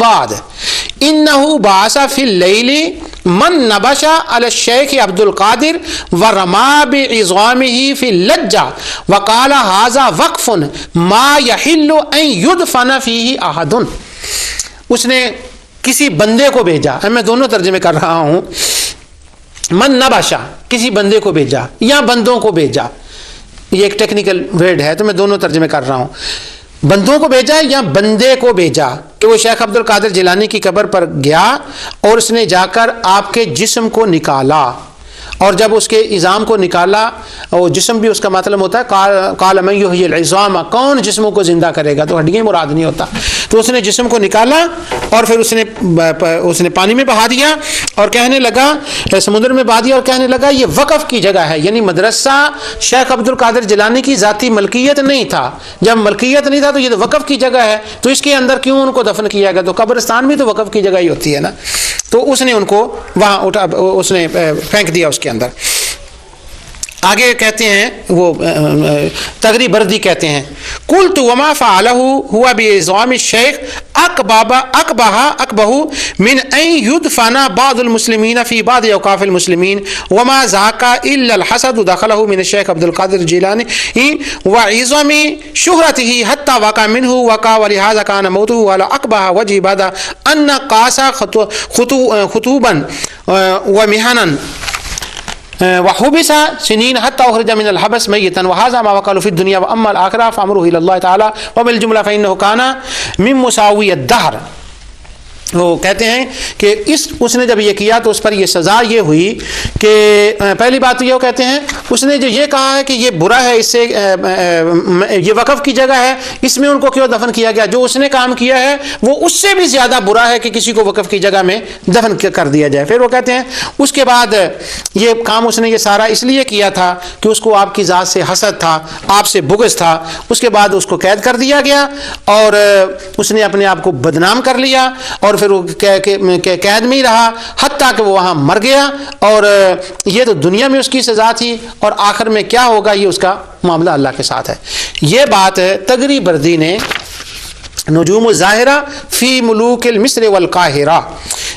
بعد انہو باسا فی اللیل من نبشا علی الشیخ عبد القادر ورما بعظامہ فی اللجہ وقال ھذا وقف ما یحل ان یدفن فیہ احد. اس نے کسی بندے کو بھیجا، میں دونوں ترجمے کر رہا ہوں، من نبشا کسی بندے کو بھیجا یا بندوں کو بھیجا، یہ ایک ٹیکنیکل ورڈ ہے تو میں دونوں ترجمے کر رہا ہوں، بندوں کو بھیجا یا بندے کو بھیجا کہ وہ شیخ عبد القادر جیلانی کی قبر پر گیا اور اس نے جا کر آپ کے جسم کو نکالا، اور جب اس کے عظام کو نکالا، وہ جسم بھی اس کا مطلب ہوتا ہے قال من یحیی العظام، کون جسموں کو زندہ کرے گا، تو ہڈیاں مراد نہیں ہوتا، تو اس نے جسم کو نکالا اور پھر اس نے پانی میں بہا دیا اور کہنے لگا، سمندر میں بہا دیا اور کہنے لگا یہ وقف کی جگہ ہے، یعنی مدرسہ شیخ عبد القادر جیلانی کی ذاتی ملکیت نہیں تھا، جب ملکیت نہیں تھا تو یہ تو وقف کی جگہ ہے، تو اس کے اندر کیوں ان کو دفن کیا گیا، تو قبرستان بھی تو وقف کی جگہ ہی ہوتی ہے نا، تو اس نے ان کو وہاں اٹھا، اس نے پھینک دیا اس کے اندر. آگے کہتے ہیں وہ تغری بردی کہتے ہیں قلت وما فعلہ ہوا بعظام الشیخ اقبہ من ان يدفن بعض المسلمین فی بعض اوقاف المسلمین وما ذاک الا الحسد دخلہ من الشیخ عبد القادر الجیلانی وعظم شہرته حتى وقع منه وقع ولهذا كان موته على اقبہ وجه بعد ان قاس خطوبا ومهنا وحبس سنين حتى أخرج من الحبس ميتا وهذا ما وقع في الدنيا وأما الآخرة فأمره إلى الله تعالى وبالجملة فإنه كان من مساوي الدهر. وہ کہتے ہیں کہ اس نے جب یہ کیا تو اس پر یہ سزا یہ ہوئی کہ پہلی بات تو یہ کہتے ہیں اس نے جو یہ کہا ہے کہ یہ برا ہے، اس سے یہ وقف کی جگہ ہے، اس میں ان کو کیوں دفن کیا گیا، جو اس نے کام کیا ہے وہ اس سے بھی زیادہ برا ہے کہ کسی کو وقف کی جگہ میں دفن کر دیا جائے. پھر وہ کہتے ہیں اس کے بعد یہ کام اس نے یہ سارا اس لیے کیا تھا کہ اس کو آپ کی ذات سے حسد تھا، آپ سے بغض تھا، اس کے بعد اس کو قید کر دیا گیا اور اس نے اپنے آپ کو بدنام کر لیا اور پھر وہ قید میں ہی رہا حتیٰ کہ وہ وہاں مر گیا، اور یہ تو دنیا میں اس کی سزا تھی اور آخر میں کیا ہوگا یہ اس کا معاملہ اللہ کے ساتھ ہے. یہ بات تغری بردی نے نجوم الظاہرہ فی ملوک المصر والقاہرہ،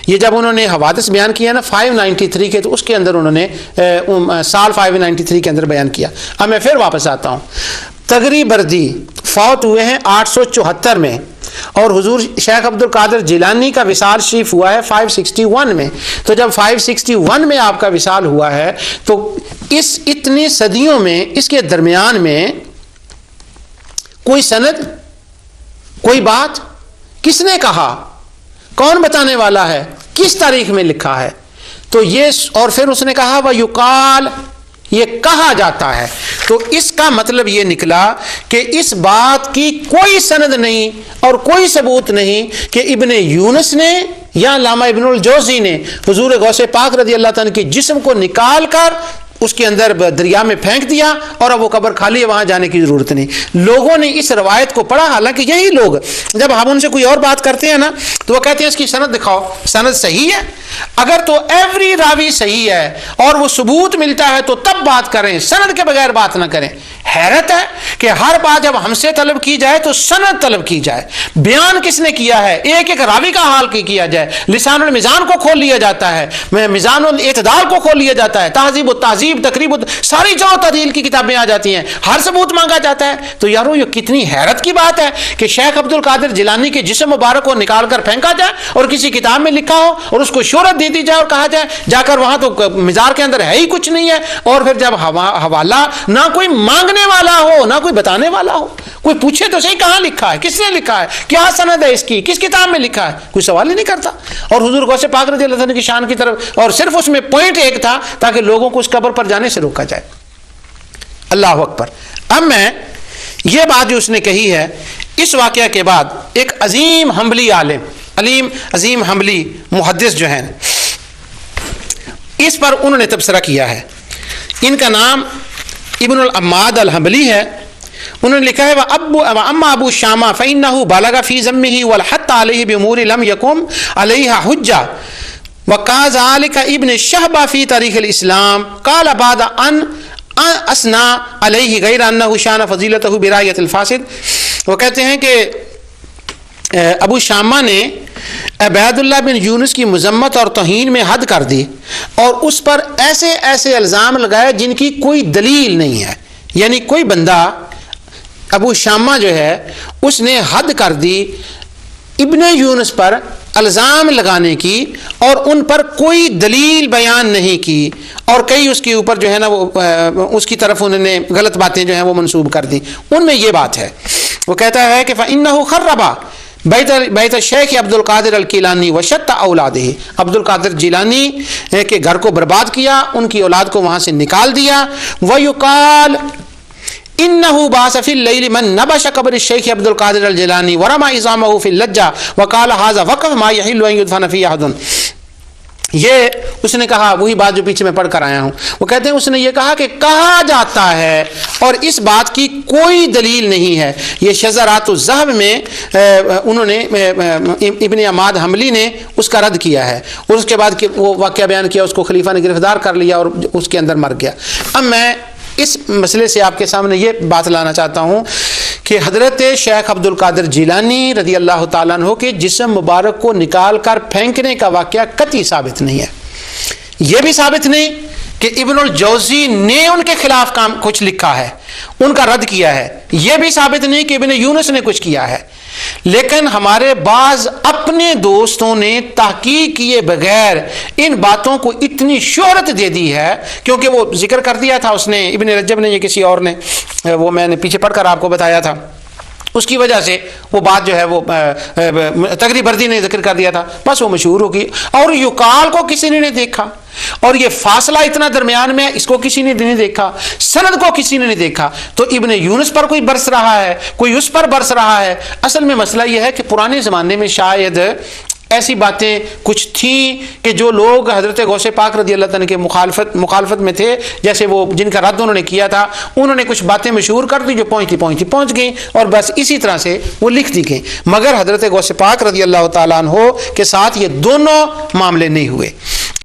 یہ جب انہوں نے حوادث بیان کیا نا 593 کے، تو اس کے اندر انہوں نے سال 593 کے اندر بیان کیا. اب میں پھر واپس آتا ہوں. تغری بردی فوت ہوئے ہیں 874 میں اور حضور شیخ عبد القادر جیلانی کا وصال شریف ہوا ہے 561 میں. تو جب 561 میں آپ کا وصال ہوا ہے تو اس اتنی صدیوں میں اس کے درمیان میں کوئی سند، کوئی بات کس نے کہا، کون بتانے والا ہے، کس تاریخ میں لکھا ہے، تو یہ اور پھر اس نے کہا وہ یقال، یہ کہا جاتا ہے. تو اس کا مطلب یہ نکلا کہ اس بات کی کوئی سند نہیں اور کوئی ثبوت نہیں کہ ابن یونس نے یا علامہ ابن الجوزی نے حضور غوث پاک رضی اللہ تعالیٰ کے جسم کو نکال کر اس کے اندر دریا میں پھینک دیا اور اب وہ قبر خالی ہے، وہاں جانے کی ضرورت نہیں. لوگوں نے اس روایت کو پڑھا، حالانکہ یہی لوگ جب ہم ان سے کوئی اور بات کرتے ہیں نا تو وہ کہتے ہیں اس کی سند دکھاؤ، سند صحیح ہے، اگر تو ایوری راوی صحیح ہے اور وہ ثبوت ملتا ہے تو تب بات کریں، سند کے بغیر بات نہ کریں. حیرت ہے کہ ہر بات جب ہم سے طلب کی جائے تو سند طلب کی جائے، بیان کس نے کیا ہے، ایک ایک راوی کا حال کیا جائے، لسان المیزان کو کھول لیا جاتا ہے، میزان الاعتدال کو کھول لیا جاتا ہے، تہذیب و تہذیب، تقریب، ساری جو تعدیل کی کتابیں آ جاتی ہیں، ہر ثبوت مانگا جاتا ہے. تو یارو یہ کتنی حیرت کی بات ہے کہ شیخ عبد القادر جیلانی کے جسم مبارک کو نکال کر پھینکا جائے اور کسی کتاب میں لکھا ہو اور اس کو شہرت دے دی جائے اور کہا جائے جا کر وہاں تو مزار کے اندر ہے ہی کچھ نہیں ہے، اور پھر جب حوالہ نہ کوئی مانگنے والا ہو نہ کوئی بتانے والا ہو، کوئی پوچھے تو صحیح کہاں لکھا ہے، کس نے لکھا ہے، کیا سند ہے اس کی، کس کتاب میں لکھا ہے، کوئی سوال ہی نہیں کرتا. اور حضور غوث پاک رضی اللہ عنہ کی شان کی طرف، اور صرف اس میں پوائنٹ ایک تھا تاکہ لوگوں کو اس قبر پر جانے سے روکا جائے. اللہ اکبر. اب میں یہ بات جو اس نے کہی ہے، اس واقعہ کے بعد ایک عظیم حنبلی عالم، عظیم حنبلی محدث جو ہیں، اس پر انہوں نے تبصرہ کیا ہے. ان کا نام ابن العماد الحنبلی ہے. انہوں نے لکھا ہے وَأَمَّا أَبُو شَامَ فَإِنَّهُ بَلَغَ فِي ذَمِّهِ وَالْحَتَّ عَلَيْهِ بِأُمُورٍ لَمْ يَكُنْ عَلَيْهَا حُجَّةٌ وَكَذَلِكَ ابن الشهب في تاريخ الإسلام قال بعد أن أثنى عليه غير أنه شان فضيلته برعاية الفاسد. وہ کہتے ہیں کہ ابو شامہ نے عبید اللہ بن یونس کی مذمت اور توہین میں حد کر دی اور اس پر ایسے ایسے الزام لگائے جن کی کوئی دلیل نہیں ہے. یعنی کوئی بندہ ابو شامہ جو ہے اس نے حد کر دی ابن یونس پر الزام لگانے کی اور ان پر کوئی دلیل بیان نہیں کی, اور کئی اس کے اوپر جو ہے نا وہ اس کی طرف انہوں نے غلط باتیں جو ہیں وہ منسوب کر دی. ان میں یہ بات ہے, وہ کہتا ہے کہ فَإِنَّهُ خَرَّبَ بیت شیخ عبد القادر الکیلانی وشت اولادہ, عبد القادر جیلانی کے گھر کو برباد کیا, ان کی اولاد کو وہاں سے نکال دیا. وَيُقال إِنَّهُ بَعَثَ فِي اللَّيْلِ مَن نَبَشَ قبر الشیخ عبد القادر الجیلانی ورمى عظامه في اللجة وقال هذا وقف ما يحل أن يدفن فيه أحد. یہ اس نے کہا, وہی بات جو پیچھے میں پڑھ کر آیا ہوں, وہ کہتے ہیں اس نے یہ کہا کہ کہا جاتا ہے اور اس بات کی کوئی دلیل نہیں ہے. یہ شذرات الذہب میں انہوں نے ابن عماد حملی نے اس کا رد کیا ہے, اور اس کے بعد کہ وہ واقعہ بیان کیا, اس کو خلیفہ نے گرفتار کر لیا اور اس کے اندر مر گیا. اب میں اس مسئلے سے آپ کے سامنے یہ بات لانا چاہتا ہوں کہ حضرت شیخ عبد القادر جیلانی رضی اللہ تعالیٰ عنہ کے جسم مبارک کو نکال کر پھینکنے کا واقعہ قطعی ثابت نہیں ہے. یہ بھی ثابت نہیں کہ ابن الجوزی نے ان کے خلاف کام کچھ لکھا ہے, ان کا رد کیا ہے. یہ بھی ثابت نہیں کہ ابن یونس نے کچھ کیا ہے. لیکن ہمارے بعض اپنے دوستوں نے تحقیق کیے بغیر ان باتوں کو اتنی شہرت دے دی ہے, کیونکہ وہ ذکر کر دیا تھا اس نے, ابن رجب نے, یہ کسی اور نے, وہ میں نے پیچھے پڑھ کر آپ کو بتایا تھا, اس کی وجہ سے وہ بات جو ہے وہ تقری بردی نے ذکر کر دیا تھا, بس وہ مشہور ہوگی. اور یقال کو کسی نے نہیں دیکھا, اور یہ فاصلہ اتنا درمیان میں, اس کو کسی نے نہیں دیکھا, سند کو کسی نے نہیں دیکھا. تو ابن یونس پر کوئی برس رہا ہے, کوئی اس پر برس رہا ہے. اصل میں مسئلہ یہ ہے کہ پرانے زمانے میں شاید ایسی باتیں کچھ تھیں کہ جو لوگ حضرت غوث پاک رضی اللہ تعالیٰ کے مخالفت میں تھے, جیسے وہ جن کا رد انہوں نے کیا تھا, انہوں نے کچھ باتیں مشہور کر دی جو پہنچ گئیں, اور بس اسی طرح سے وہ لکھ دی گئیں. مگر حضرت غوث پاک رضی اللہ تعالیٰ عنہ کے ساتھ یہ دونوں معاملے نہیں ہوئے.